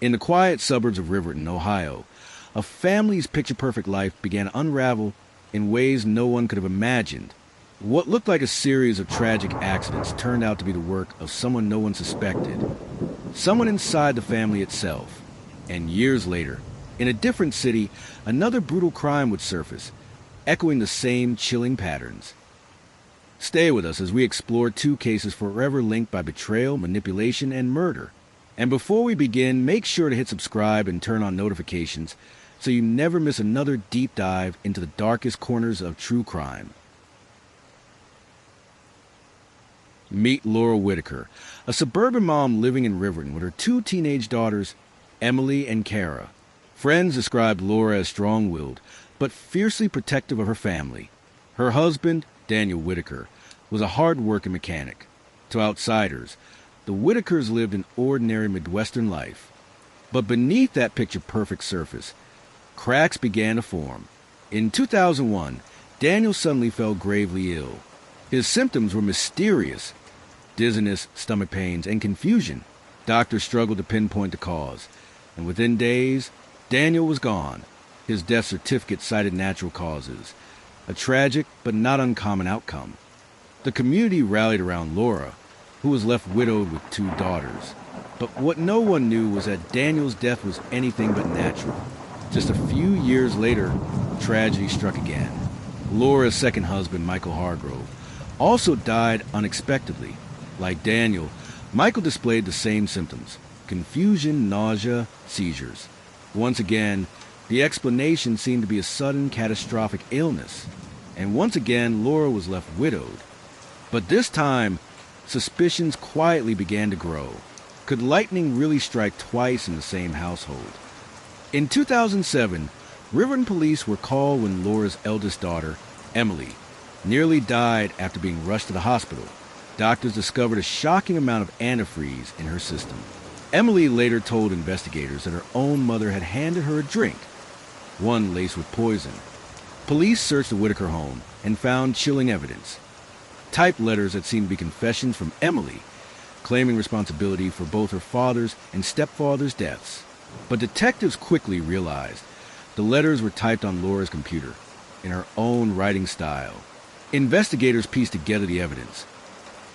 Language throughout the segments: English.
In the quiet suburbs of Riverton, Ohio, a family's picture-perfect life began to unravel in ways no one could have imagined. What looked like a series of tragic accidents turned out to be the work of someone no one suspected. Someone inside the family itself. And years later, in a different city, another brutal crime would surface, echoing the same chilling patterns. Stay with us as we explore two cases forever linked by betrayal, manipulation, and murder. And before we begin, make sure to hit subscribe and turn on notifications so you never miss another deep dive into the darkest corners of true crime. Meet Laura Whitaker, a suburban mom living in Riverton with her two teenage daughters, Emily and Kara. Friends described Laura as strong-willed, but fiercely protective of her family. Her husband, Daniel Whitaker, was a hard-working mechanic. To outsiders, the Whitakers lived an ordinary Midwestern life. But beneath that picture-perfect surface, cracks began to form. In 2001, Daniel suddenly fell gravely ill. His symptoms were mysterious: dizziness, stomach pains, and confusion. Doctors struggled to pinpoint the cause, and within days, Daniel was gone. His death certificate cited natural causes, a tragic but not uncommon outcome. The community rallied around Laura, who was left widowed with two daughters. But what no one knew was that Daniel's death was anything but natural. Just a few years later, tragedy struck again. Laura's second husband, Michael Hargrove, also died unexpectedly. Like Daniel, Michael displayed the same symptoms: confusion, nausea, seizures. Once again, the explanation seemed to be a sudden, catastrophic illness. And once again, Laura was left widowed. But this time, suspicions quietly began to grow. Could lightning really strike twice in the same household? In 2007, Riverton police were called when Laura's eldest daughter, Emily, nearly died after being rushed to the hospital. Doctors discovered a shocking amount of antifreeze in her system. Emily later told investigators that her own mother had handed her a drink, one laced with poison. Police searched the Whitaker home and found chilling evidence: typed letters that seemed to be confessions from Emily, claiming responsibility for both her father's and stepfather's deaths. But detectives quickly realized the letters were typed on Laura's computer, in her own writing style. Investigators pieced together the evidence.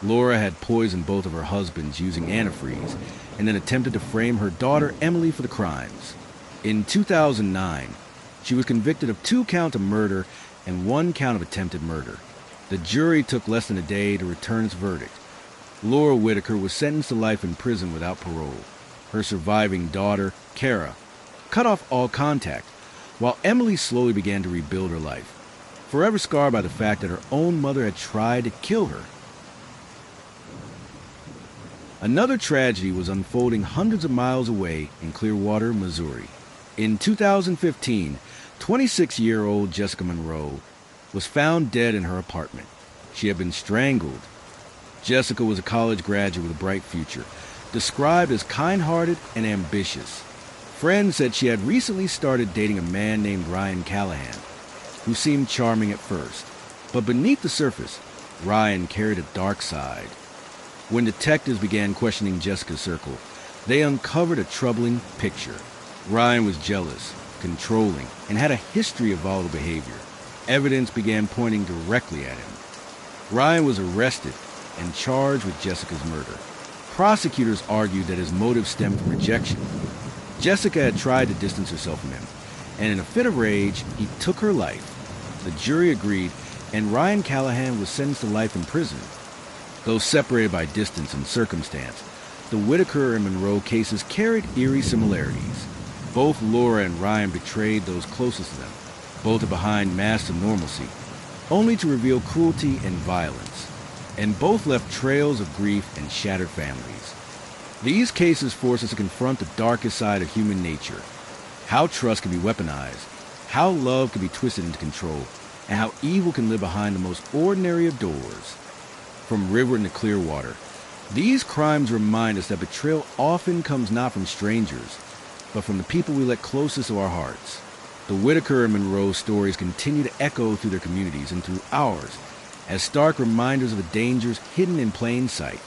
Laura had poisoned both of her husbands using antifreeze, and then attempted to frame her daughter Emily for the crimes. In 2009, she was convicted of 2 counts of murder and 1 count of attempted murder. The jury took less than a day to return its verdict. Laura Whitaker was sentenced to life in prison without parole. Her surviving daughter, Kara, cut off all contact, while Emily slowly began to rebuild her life, forever scarred by the fact that her own mother had tried to kill her. Another tragedy was unfolding hundreds of miles away in Clearwater, Missouri. In 2015, 26-year-old Jessica Monroe was found dead in her apartment. She had been strangled. Jessica was a college graduate with a bright future, described as kind-hearted and ambitious. Friends said she had recently started dating a man named Ryan Callahan, who seemed charming at first. But beneath the surface, Ryan carried a dark side. When detectives began questioning Jessica's circle, they uncovered a troubling picture. Ryan was jealous, controlling, and had a history of volatile behavior. Evidence began pointing directly at him. Ryan was arrested and charged with Jessica's murder. Prosecutors argued that his motive stemmed from rejection. Jessica had tried to distance herself from him, and in a fit of rage, he took her life. The jury agreed, and Ryan Callahan was sentenced to life in prison. Though separated by distance and circumstance, the Whitaker and Monroe cases carried eerie similarities. Both Laura and Ryan betrayed those closest to them. Both are behind masks of normalcy, only to reveal cruelty and violence. And both left trails of grief and shattered families. These cases force us to confront the darkest side of human nature: how trust can be weaponized, how love can be twisted into control, and how evil can live behind the most ordinary of doors. From Riverton to Clearwater, these crimes remind us that betrayal often comes not from strangers, but from the people we let closest to our hearts. The Whitaker and Monroe stories continue to echo through their communities and through ours, as stark reminders of the dangers hidden in plain sight.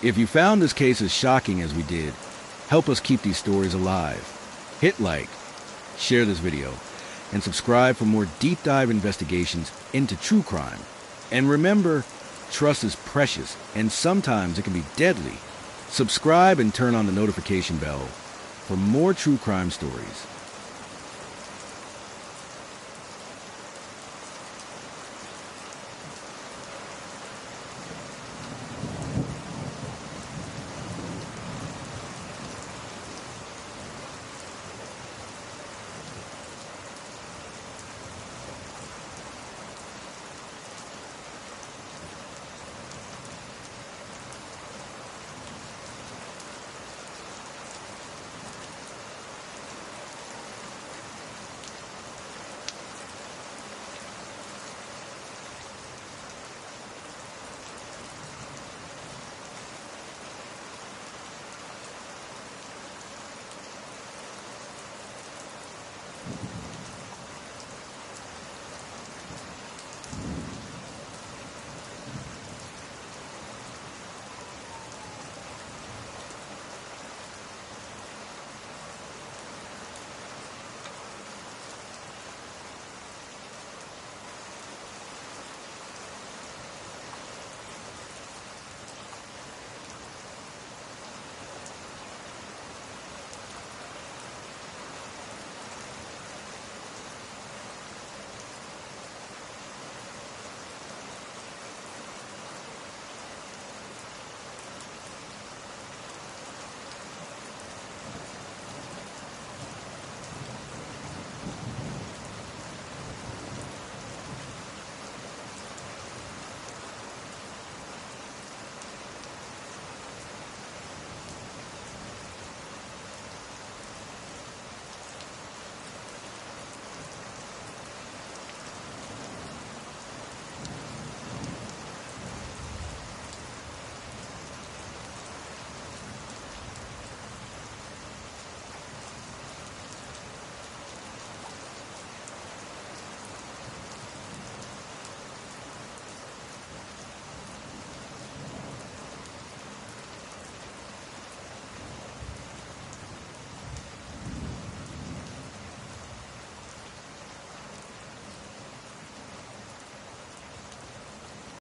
If you found this case as shocking as we did, Help us keep these stories alive. Hit like, share this video, and subscribe for more deep dive investigations into true crime. And remember, trust is precious, and sometimes it can be deadly. Subscribe and turn on the notification bell for more true crime stories.